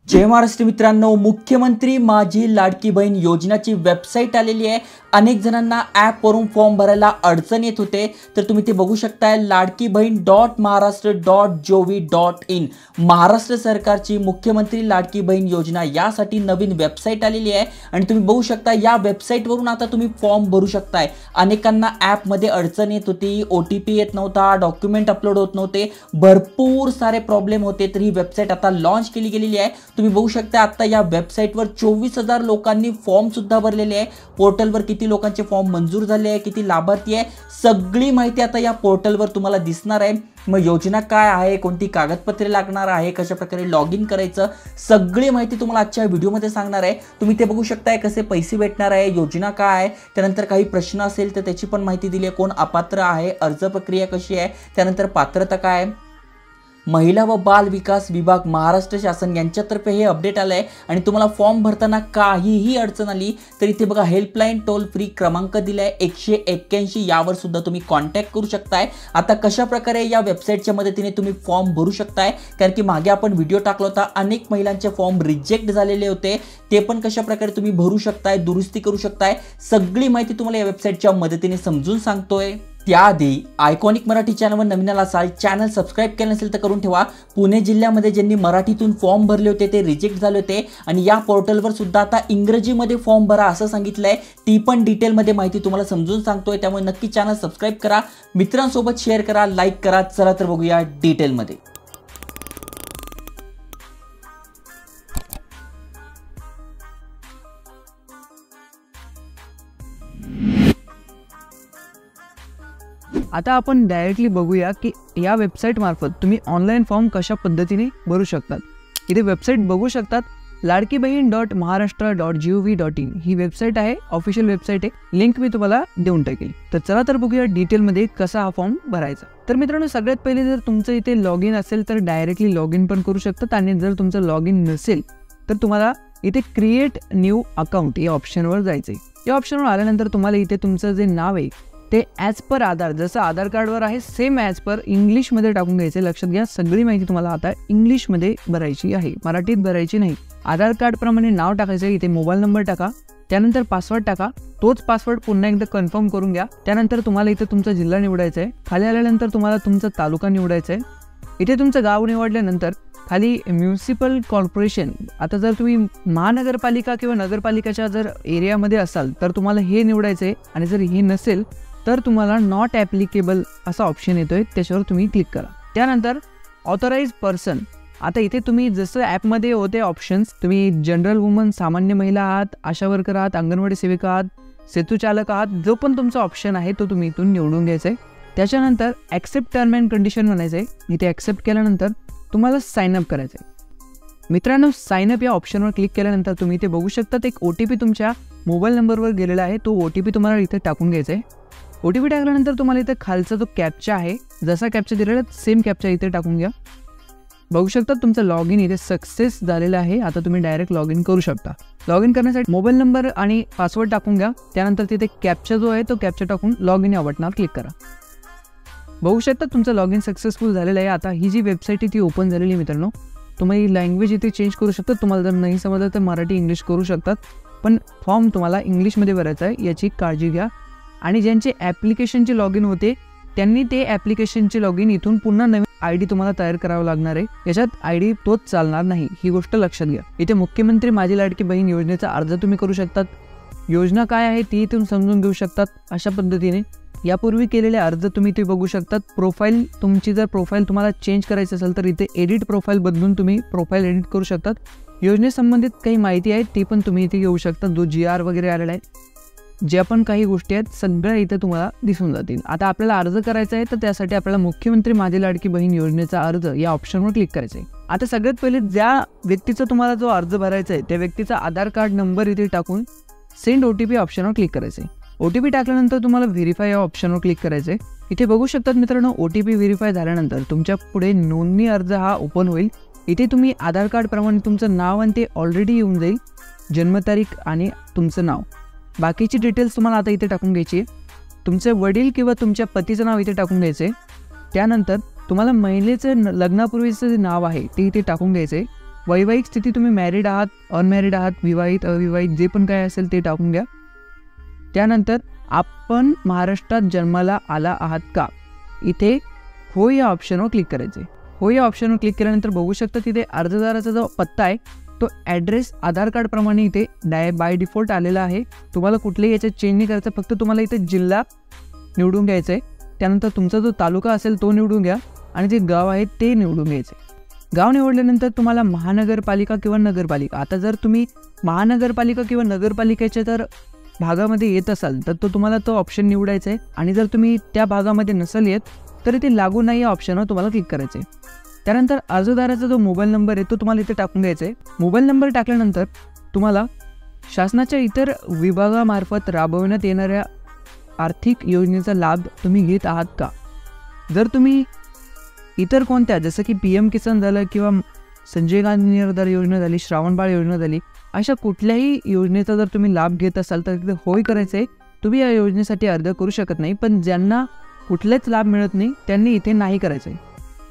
जय महाराष्ट्र मित्रांनो, मुख्यमंत्री माझी लाडकी बहीण योजनाची वेबसाईट आलेली आहे। अनेक जणांना ॲप वरून फॉर्म भरायला अडचण येत होते, तर तुम्ही ते बघू शकताय ladkibahin.maharashtra.gov.in महाराष्ट्र सरकारची मुख्यमंत्री लाडकी बहीण योजना यासाठी नवीन वेबसाईट आलेली आहे आणि तुम्ही बघू शकता या वेबसाईट वरून आता तुम्ही फॉर्म भरू शकताय। अनेकांना ॲप मध्ये अडचण येत होती, OTP येत नव्हता, डॉक्युमेंट अपलोड होत नव्हते, भरपूर सारे प्रॉब्लेम होते, तर ही वेबसाईट आता लॉन्च केली गेलेली आहे। तुम्ही बघू शकता आता या वेबसाईटवर 24,000 लोकांनी फॉर्म सुद्धा भरलेले आहे। पोर्टलवर किती लोकांचे फॉर्म मंजूर झाले आहे, किती लाभार्थी आहे, सगळी माहिती आता या पोर्टलवर तुम्हाला दिसणार आहे। मग योजना काय आहे, कोणती कागदपत्रे लागणार आहे, कशा प्रकारे लॉग इन करायचं, सगळी माहिती तुम्हाला आजच्या व्हिडिओमध्ये सांगणार आहे। तुम्ही ते बघू शकताय कसे पैसे भेटणार आहे, योजना काय आहे, त्यानंतर काही प्रश्न असेल तर त्याची पण माहिती दिली आहे, कोण अपात्र आहे, अर्ज प्रक्रिया कशी आहे, त्यानंतर पात्रता काय आहे। महिला व बाल विकास विभाग महाराष्ट्र शासन यांच्यातर्फे हे अपडेट आलं आहे आणि तुम्हाला फॉर्म भरताना काहीही अडचण आली तर इथे बघा हेल्पलाईन टोल फ्री क्रमांक दिलाय 181, यावर सुद्धा तुम्ही कॉन्टॅक्ट करू शकताय। आता कशा प्रकारे या वेबसाईटच्या मदतीने तुम्ही फॉर्म भरू शकताय, कारण की मागे आपण व्हिडिओ टाकला होता, अनेक महिलांचे फॉर्म रिजेक्ट झालेले होते, ते पण कशा प्रकारे तुम्ही भरू शकताय, दुरुस्ती करू शकताय, सगळी माहिती तुम्हाला या वेबसाईटच्या मदतीने समजून सांगतोय। त्याआधी आयकॉनिक मराठी चॅनलवर नवीन असाल, चॅनल सबस्क्राइब केलं नसेल तर करून ठेवा। पुणे जिल्ह्यामध्ये ज्यांनी मराठीतून फॉर्म भरले होते ते रिजेक्ट झाले होते आणि या पोर्टलवर सुद्धा आता इंग्रजीमध्ये फॉर्म भरा असं सांगितलंय, ती पण डिटेलमध्ये माहिती तुम्हाला समजून सांगतोय। त्यामुळे नक्की चॅनल सबस्क्राइब करा, मित्रांसोबत शेअर करा, लाईक करा। चला तर बघूया डिटेलमध्ये। आता आपण डायरेक्टली बघूया की या वेबसाईट मार्फत तुम्ही ऑनलाईन फॉर्म कशा पद्धतीने भरू शकतात। इथे वेबसाईट बघू शकतात, ladkibahin.maharashtra.gov.in ही वेबसाईट आहे, ऑफिशियल वेबसाईट आहे, लिंक मी तुम्हाला देऊन टाकेल। तर चला तर बघूया डिटेलमध्ये कसा हा फॉर्म भरायचा। तर मित्रांनो, सगळ्यात पहिले जर तुमचं इथे लॉग इन असेल तर डायरेक्टली लॉग इन पण करू शकतात आणि जर तुमचं लॉग इन नसेल तर तुम्हाला इथे क्रिएट न्यू अकाउंट या ऑप्शनवर जायचं आहे। या ऑप्शनवर आल्यानंतर तुम्हाला इथे तुमचं जे नाव आहे ते ॲज पर आधार, जसं आधार कार्डवर आहे सेम ॲज पर इंग्लिशमध्ये टाकून घ्यायचे। लक्षात घ्या, सगळी माहिती तुम्हाला आता इंग्लिशमध्ये भरायची आहे, मराठीत भरायची नाही। आधार कार्डप्रमाणे नाव टाकायचं, इथे मोबाईल नंबर टाका, त्यानंतर पासवर्ड टाका, तोच पासवर्ड पुन्हा एकदा कन्फर्म करून घ्या। त्यानंतर तुम्हाला इथे तुमचा जिल्हा निवडायचा आहे, खाली आल्यानंतर तुम्हाला तुमचा तालुका निवडायचा आहे। इथे तुमचं गाव निवडल्यानंतर खाली म्युनिसिपल कॉर्पोरेशन, आता जर तुम्ही महानगरपालिका किंवा नगरपालिकेच्या जर एरियामध्ये असाल तर तुम्हाला हे निवडायचं आहे आणि जर हे नसेल तर तुम्हाला नॉट ॲप्लिकेबल असा ऑप्शन येतोय, त्याच्यावर तुम्ही क्लिक करा। त्यानंतर ऑथराइज पर्सन, आता इथे तुम्ही जसं ॲपमध्ये होते ऑप्शन्स, तुम्ही जनरल वुमन, सामान्य महिला आहात, आशा वर्कर आहात, अंगणवाडी सेविका आहात, सेतू चालक आहात, जो पण तुमचा ऑप्शन आहे तो तुम्ही इथून निवडून घ्यायचा आहे। त्याच्यानंतर ॲक्सेप्ट टर्म अँड कंडिशन म्हणायचं आहे, इथे ॲक्सेप्ट केल्यानंतर तुम्हाला साईन अप करायचं आहे। मित्रांनो, साईन अप या ऑप्शनवर क्लिक केल्यानंतर तुम्ही इथे बघू शकता एक OTP तुमच्या मोबाईल नंबरवर गेलेला आहे, तो OTP तुम्हाला इथे टाकून घ्यायचा आहे। OTP टाकल्यानंतर तुम्हाला इथे खालचा जो कॅप्चा आहे, जसा कॅप्चा दिलेला सेम कॅप्चा इथे टाकून घ्या। बघू शकता तुमचं लॉग इन इथे सक्सेस झालेलं आहे। आता तुम्ही डायरेक्ट लॉग इन करू शकता। लॉग इन करण्यासाठी मोबाईल नंबर आणि पासवर्ड टाकून घ्या, त्यानंतर तिथे कॅप्चा जो आहे तो कॅप्चा टाकून लॉग इन या बटनावर क्लिक करा। बघू शकता तुमचं लॉग इन सक्सेसफुल झालेलं आहे। आता ही जी वेबसाईट आहे ती ओपन झालेली आहे। मित्रांनो, तुम्ही लँग्वेज इथे चेंज करू शकता, तुम्हाला जर नाही समजलं तर मराठी इंग्लिश करू शकतात, पण फॉर्म तुम्हाला इंग्लिशमध्ये भरायचा आहे, याची काळजी घ्या। आणि ज्यांचे ॲप्लिकेशनचे लॉग इन होते त्यांनी ते ॲप्लिकेशनचे लॉग इन इथून पुन्हा नवीन ID तुम्हाला तयार करावं लागणार आहे, याच्यात ID तोच चालणार नाही, ही गोष्ट लक्षात घ्या। इथे मुख्यमंत्री माझी लाडकी बहीण योजनेचा अर्ज तुम्ही करू शकतात, योजना काय आहे ती इथून समजून घेऊ शकतात। अशा पद्धतीने यापूर्वी केलेले अर्ज तुम्ही इथे बघू शकतात। प्रोफाईल, तुमची जर प्रोफाईल तुम्हाला चेंज करायची असेल तर इथे एडिट प्रोफाईल बदलून तुम्ही प्रोफाईल एडिट करू शकतात। योजनेसंबंधित काही माहिती आहे ती पण तुम्ही इथे घेऊ शकता, जो GR वगैरे आलेला आहे, ज्या पण काही गोष्टी आहेत सगळ्या इथे तुम्हाला दिसून जातील। आता आपल्याला अर्ज करायचा आहे तर त्यासाठी आपल्याला मुख्यमंत्री माझी लाडकी बहीण योजनेचा अर्ज या ऑप्शनवर क्लिक करायचं आहे। आता सगळ्यात पहिले ज्या व्यक्तीचा तुम्हाला जो अर्ज भरायचा आहे त्या व्यक्तीचा आधार कार्ड नंबर इथे टाकून सेंड OTP ऑप्शनवर क्लिक करायचं आहे। OTP टाकल्यानंतर तुम्हाला व्हेरीफाय या ऑप्शनवर क्लिक करायचं आहे। इथे बघू शकतात मित्रांनो, OTP व्हेरीफाय झाल्यानंतर तुमच्या पुढे नोंदणी अर्ज हा ओपन होईल। इथे तुम्ही आधार कार्ड प्रमाणे तुमचं नाव आणि ते ऑलरेडी येऊन जाईल, जन्मतारीख आणि तुमचं नाव, बाकीची डिटेल्स तुम्हाला आता इथे टाकून घ्यायची आहे। तुमचे वडील किंवा तुमच्या पतीचं नाव इथे टाकून घ्यायचं आहे। त्यानंतर तुम्हाला महिलेचं लग्नापूर्वीचं जे नाव आहे ते इथे टाकून घ्यायचं आहे। वैवाहिक स्थिती तुम्ही मॅरिड आहात, अनमॅरिड आहात, विवाहित, अविवाहित जे पण काय असेल ते टाकून घ्या. त्यानंतर आपण महाराष्ट्रात जन्माला आला आहात का, इथे हो या ऑप्शनवर क्लिक करायचे. हो या ऑप्शनवर क्लिक केल्यानंतर बघू शकता तिथे अर्जदाराचा जो पत्ता आहे तो ॲड्रेस आधार कार्डप्रमाणे इथे बाय डिफॉल्ट आलेला आहे. तुम्हाला कुठलेही याच्यात चेंज नाही करायचं, फक्त तुम्हाला इथे जिल्हा निवडून घ्यायचं आहे. त्यानंतर तुमचा जो तालुका असेल तो निवडून घ्या आणि जे गाव आहे ते निवडून घ्यायचं आहे. गाव निवडल्यानंतर तुम्हाला महानगरपालिका किंवा नगरपालिका, आता जर तुम्ही महानगरपालिका किंवा नगरपालिकेच्या जर भागामध्ये येत असाल तर तुम्हाला तो ऑप्शन निवडायचा आहे. आणि जर तुम्ही त्या भागामध्ये नसेल येत तर इथे लागू नाही या ऑप्शनवर तुम्हाला क्लिक करायचं आहे. त्यानंतर अर्जदाराचा जो मोबाईल नंबर आहे तो तुम्हाला इथे टाकून घ्यायचा आहे. मोबाईल नंबर टाकल्यानंतर तुम्हाला शासनाच्या इतर विभागामार्फत राबवण्यात येणाऱ्या आर्थिक योजनेचा लाभ तुम्ही घेत आहात का. जर तुम्ही इतर कोणत्या जसं की PM किसान झालं किंवा संजय गांधी निराधार योजना झाली, श्रावणबाळ योजना झाली, अशा कुठल्याही योजनेचा जर तुम्ही लाभ घेत असाल तर तिथे होय करायचं आहे. तुम्ही या योजनेसाठी अर्ज करू शकत नाही, पण ज्यांना कुठलेच लाभ मिळत नाही त्यांनी इथे नाही करायचं आहे.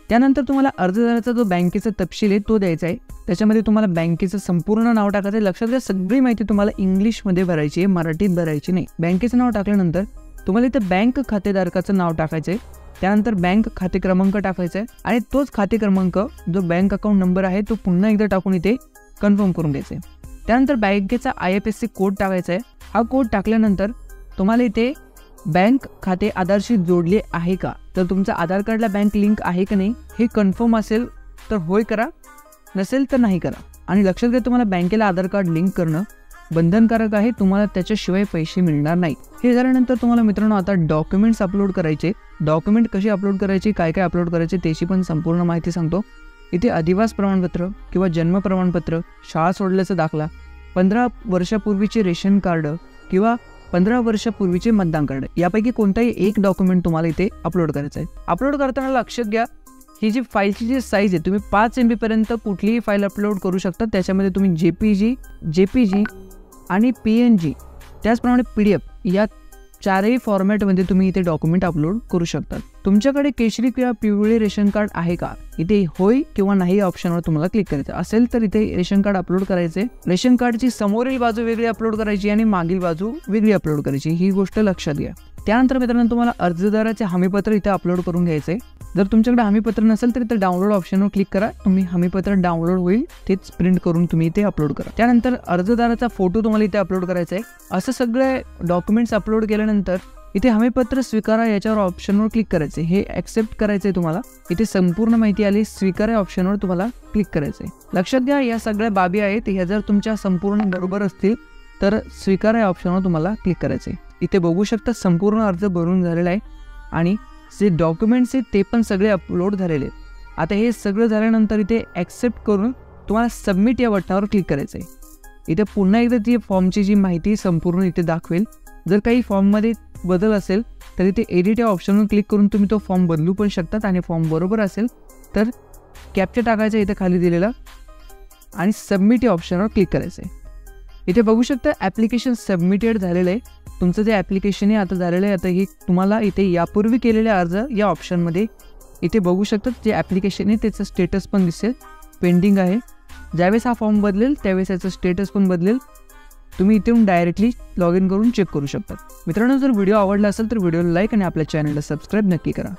त्यानंतर तुम्हाला अर्जदाराचा जो बँकेचा तपशील आहे तो द्यायचा आहे. त्याच्यामध्ये तुम्हाला बँकेचं संपूर्ण नाव टाकायचं आहे. लक्षात घ्या, सगळी माहिती तुम्हाला इंग्लिशमध्ये भरायची आहे, मराठीत भरायची नाही. बँकेचं नाव टाकल्यानंतर तुम्हाला इथे बँक खातेधारकाचं नाव टाकायचं आहे. त्यानंतर बँक खाते क्रमांक टाकायचा आहे आणि तोच खाते क्रमांक जो बँक अकाउंट नंबर आहे तो पुन्हा एकदा टाकून इथे कन्फर्म करून घ्यायचा आहे. त्यानंतर बँकेचा IFSC कोड टाकायचा आहे. हा कोड टाकल्यानंतर तुम्हाला इथे बँक खाते आधारशी जोडले आहे का, तर तुमचं आधार कार्डला बँक लिंक आहे का नाही हे कन्फर्म असेल तर होय करा, नसेल तर नाही करा. आणि लक्षात घ्या, तुम्हाला बँकेला आधार कार्ड लिंक करणं बंधनकारक आहे, तुम्हाला त्याच्याशिवाय पैसे मिळणार नाही. हे झाल्यानंतर तुम्हाला मित्रांनो आता डॉक्युमेंट्स अपलोड करायचे. डॉक्युमेंट कशी अपलोड करायची, काय काय अपलोड करायचे त्याची पण संपूर्ण माहिती सांगतो. इथे अधिवास प्रमाणपत्र किंवा जन्म प्रमाणपत्र, शाळा सोडल्याचा दाखला, 15 वर्षापूर्वीचे रेशन कार्ड किंवा 15 वर्षापूर्वीचे मतदान कार्ड, यापैकी कोणताही एक डॉक्युमेंट तुम्हाला इथे अपलोड करायचं आहे. अपलोड करताना लक्षात घ्या, ही जी फाईलची जी साईज आहे तुम्ही 5 MB पर्यंत कुठलीही फाईल अपलोड करू शकता. त्याच्यामध्ये तुम्ही JPG आणि PNG त्याचप्रमाणे PDF या चारही फॉर्मॅटमध्ये तुम्ही इथे डॉक्युमेंट अपलोड करू शकता. तुमच्याकडे केशरी किंवा पिवळे रेशन कार्ड आहे का, इथे होय किंवा नाही ऑप्शनवर तुम्हाला क्लिक करायचं असेल तर इथे रेशन कार्ड अपलोड करायचे. रेशन कार्डची समोरील बाजू वेगळी अपलोड करायची आणि मागील बाजू वेगळी अपलोड करायची, ही गोष्ट लक्षात घ्या. त्यानंतर मित्रांनो तुम्हाला अर्जदाराचे हमीपत्र इथे अपलोड करून घ्यायचे. जर तुमच्याकडे हमीपत्र नसेल तर इथे डाउनलोड ऑप्शनवर क्लिक करा, तुम्ही हमीपत्र डाउनलोड होईल तेच प्रिंट करून तुम्ही इथे अपलोड करा. त्यानंतर अर्जदाराचा फोटो तुम्हाला इथे अपलोड करायचा आहे. असं सगळे डॉक्युमेंट्स अपलोड केल्यानंतर इथे हमीपत्र स्वीकारा याच्यावर ऑप्शनवर क्लिक करायचे. हे ॲक्सेप्ट करायचं आहे तुम्हाला. इथे संपूर्ण माहिती आली, स्वीकारा ऑप्शनवर तुम्हाला क्लिक करायचं आहे. लक्षात घ्या, या सगळ्या बाबी आहेत, ह्या जर तुमच्या संपूर्ण बरोबर असतील तर स्वीकारा या ऑप्शनवर तुम्हाला क्लिक करायचं आहे. इथे बघू शकता संपूर्ण अर्ज भरून झालेला आहे आणि जे डॉक्युमेंट्स आहेत ते पण सगळे अपलोड झालेले आहेत. आता हे सगळं झाल्यानंतर इथे ॲक्सेप्ट करून तुम्हाला सबमिट या बटनावर क्लिक करायचं आहे. इथे पुन्हा एकदा ती फॉर्मची जी माहिती संपूर्ण इथे दाखवेल. जर काही फॉर्ममध्ये बदल असेल तर इथे एडिट या ऑप्शनवर क्लिक करून तुम्ही तो फॉर्म बदलू पण शकतात. आणि फॉर्म बरोबर असेल तर कॅप्चा टाकायचा इथे खाली दिलेला आणि सबमिट या ऑप्शनवर क्लिक करायचं आहे. इथे बघू शकता ॲप्लिकेशन सबमिटेड झालेलं आहे. तुमचं जे ॲप्लिकेशन आहे आता झालेलं आहे. आता हे तुम्हाला इथे यापूर्वी केलेले अर्ज या ऑप्शनमध्ये इथे बघू शकतात. जे ॲप्लिकेशन आहे त्याचं स्टेटस पण दिसेल, पेंडिंग आहे. ज्यावेळेस हा फॉर्म बदलेल त्यावेळेस याचं स्टेटस पण बदलेल. तुम्ही इथून डायरेक्टली लॉग इन करून चेक करू शकता. मित्रांनो, जर व्हिडिओ आवडला असेल तर व्हिडिओला लाईक आणि आपल्या चॅनलला सबस्क्राईब नक्की करा.